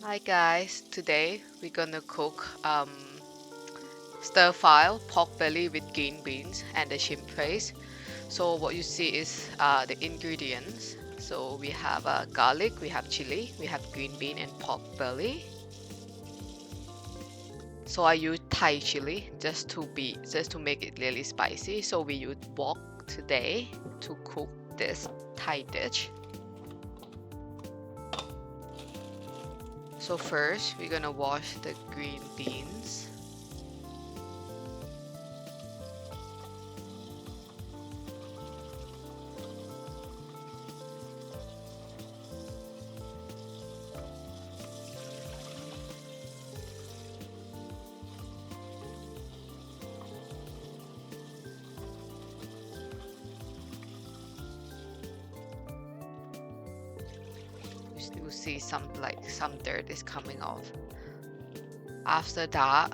Hi guys, today we're gonna cook stir fry pork belly with green beans and the shrimp paste. So what you see is the ingredients. So we have garlic, we have chili, we have green bean and pork belly. So I use Thai chili just to make it really spicy. So we use wok today to cook this Thai dish. So first we're gonna wash the green beans. You still see some dirt is coming off. After that,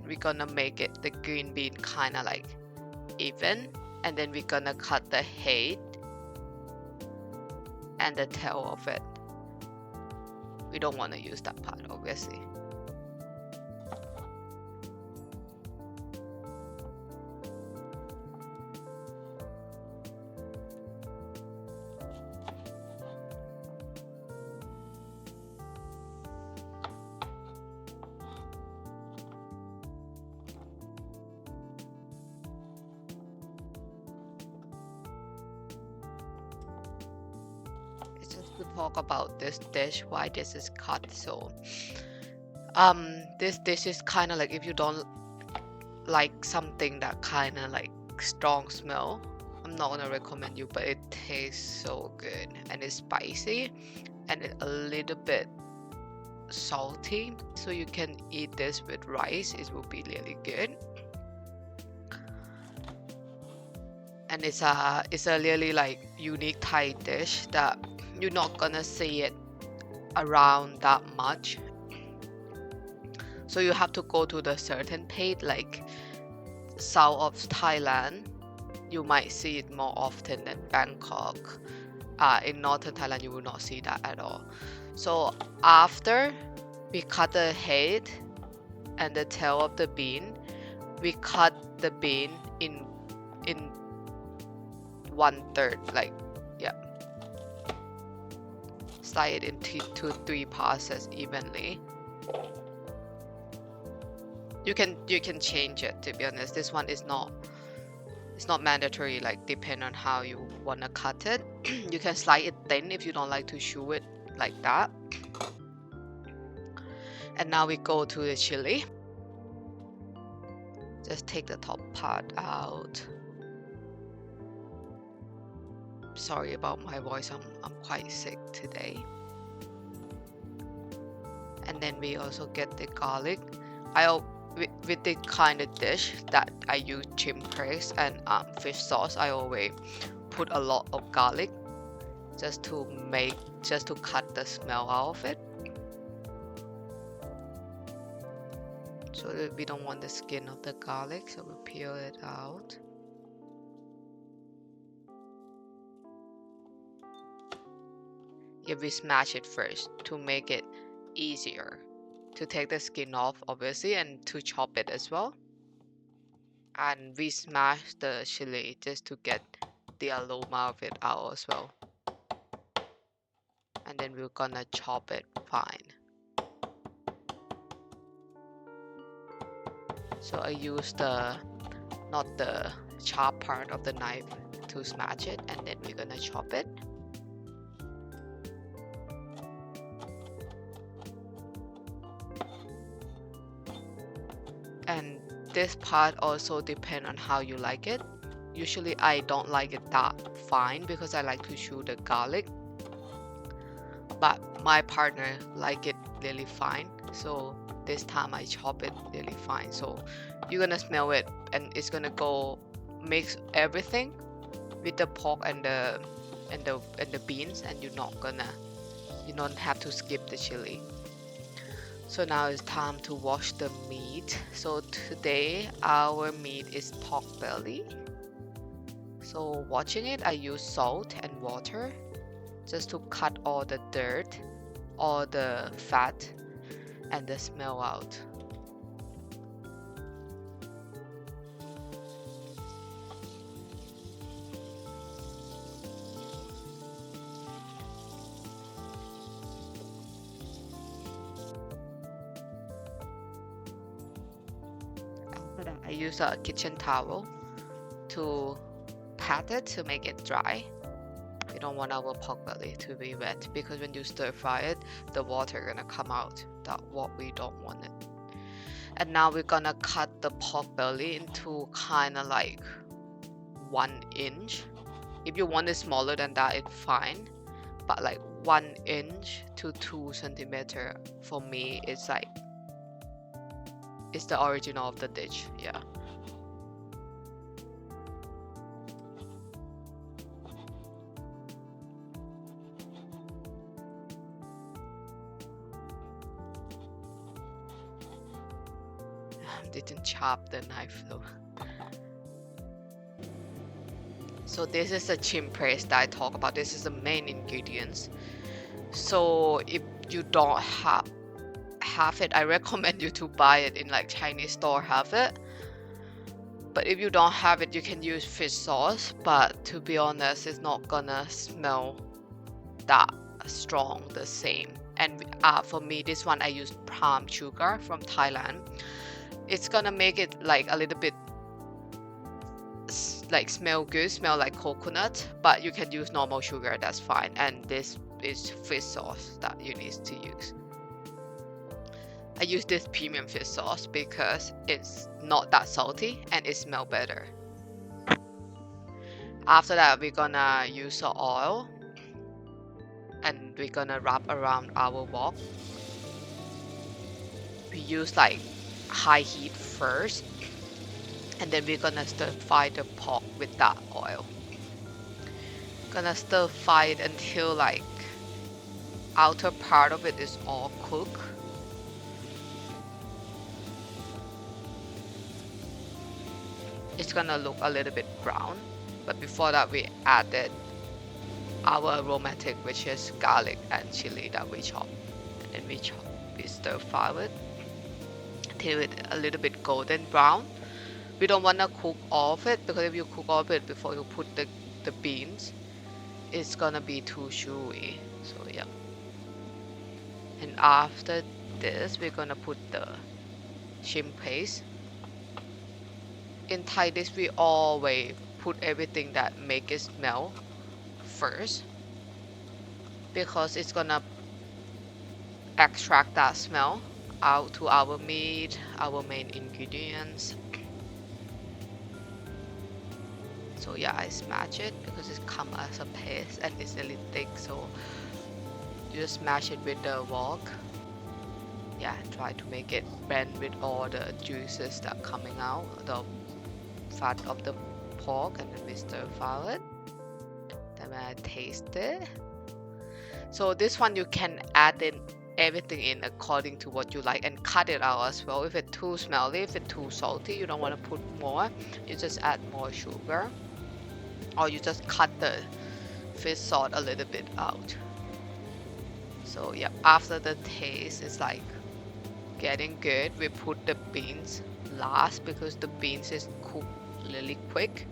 we're gonna make it the green bean kind of like even, and then we're gonna cut the head and the tail of it. We don't want to use that part, obviously. Just to talk about this dish, why this is cut. So this dish is kind of like, if you don't like something that kind of like strong smell, I'm not gonna recommend you, but it tastes so good and it's spicy and it's a little bit salty, so you can eat this with rice. It will be really good. And it's a really like unique Thai dish that you're not gonna see it around that much. So you have to go to the certain place like south of Thailand. You might see it more often than Bangkok. In northern Thailand, you will not see that at all. So after we cut the head and the tail of the bean, we cut the bean in 1/3, like, yeah, slice it into 2-3 parts as evenly. You can change it, to be honest. This one is not, it's not mandatory, like depend on how you want to cut it. You can slice it thin if you don't like to chew it like that. And now we go to the chili. Just take the top part out. Sorry about my voice, I'm quite sick today. And then we also get the garlic. With the kind of dish that I use shrimp paste and fish sauce, I always put a lot of garlic just to cut the smell out of it. So that we don't want the skin of the garlic, so we'll peel it out. Yeah, we smash it first to make it easier to take the skin off, obviously, and to chop it as well. And we smash the chili just to get the aroma of it out as well. And then we're gonna chop it fine. So I use not the sharp part of the knife to smash it, and then we're gonna chop it. And this part also depends on how you like it. Usually I don't like it that fine because I like to chew the garlic, but my partner like it really fine, so this time I chop it really fine. So you're gonna smell it and it's gonna go mix everything with the pork and the beans, and you don't have to skip the chili. So now it's time to wash the meat. So today our meat is pork belly. So washing it, I use salt and water just to cut all the dirt all the fat and the smell out. After that, I use a kitchen towel to pat it to make it dry. We don't want our pork belly to be wet because when you stir fry it, the water gonna come out. That's what we don't want it. And now we're gonna cut the pork belly into kind of like 1 inch. If you want it smaller than that, it's fine. But like 1 inch to 2 centimeter for me is like, it's the original of the dish, yeah. Didn't chop the knife though. So this is the chim paste that I talk about. This is the main ingredients. So if you don't have it, I recommend you to buy it in like Chinese store, have it. But if you don't have it, you can use fish sauce. But to be honest, it's not gonna smell that strong the same. And for me, this one I use palm sugar from Thailand. It's gonna make it like a little bit like smell good, smell like coconut, but you can use normal sugar, that's fine. And this is fish sauce that you need to use. I use this premium fish sauce because it's not that salty and it smells better. After that, we're gonna use the oil and we're gonna wrap around our wok. We use like high heat first, and then we're gonna stir fry the pork with that oil. Gonna stir fry it until like outer part of it is all cooked. It's gonna look a little bit brown, but before that we added our aromatic, which is garlic and chili that we chop, and then we stir fry it till it's a little bit golden brown. We don't want to cook all of it because if you cook all of it before you put the beans, it's gonna be too chewy. So yeah. And after this, we're gonna put the chim paste. In Thai dish, we always put everything that make it smell first because it's gonna extract that smell out to our meat, our main ingredients. So yeah, I smash it because it comes as a paste and it's really thick, so you just smash it with the wok. Yeah, try to make it blend with all the juices that coming out, the fat of the pork, and then we stir fry it. Then I taste it. So this one you can add in everything in according to what you like and cut it out as well. If it's too smelly, if it's too salty, you don't want to put more, you just add more sugar, or you just cut the fish sauce a little bit out. So yeah, after the taste is like getting good, we put the beans last because the beans is cooked really quick,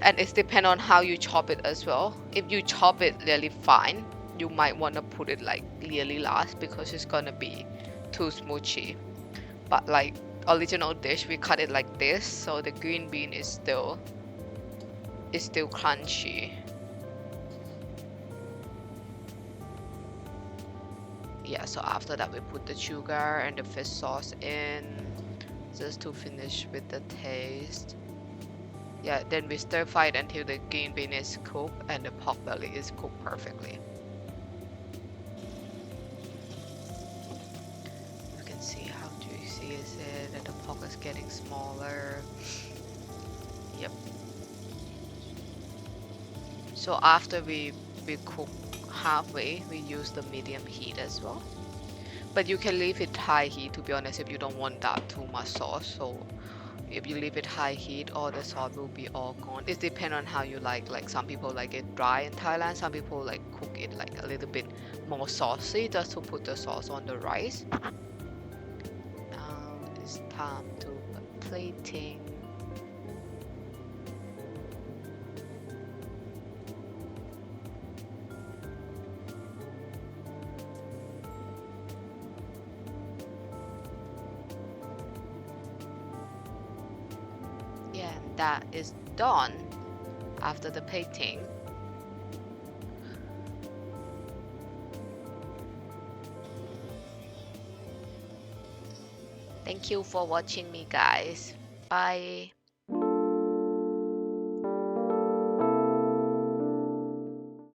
and it's depend on how you chop it as well. If you chop it really fine, you might want to put it like really last because it's gonna be too smoochy. But like original dish, we cut it like this, so the green bean is still crunchy. Yeah, so after that we put the sugar and the fish sauce in just to finish with the taste. Yeah, then we stir fry it until the green bean is cooked and the pork belly is cooked perfectly. You can see how juicy is it, and the pork is getting smaller. Yep. So after we cook halfway, we use the medium heat as well. But you can leave it high heat, to be honest, if you don't want that too much sauce. So if you leave it high heat, all the sauce will be all gone. It depends on how you like. Like some people like it dry in Thailand. Some people like cook it like a little bit more saucy just to put the sauce on the rice. Now it's time to plating. Yeah, that is done after the plating. Thank you for watching me, guys. Bye.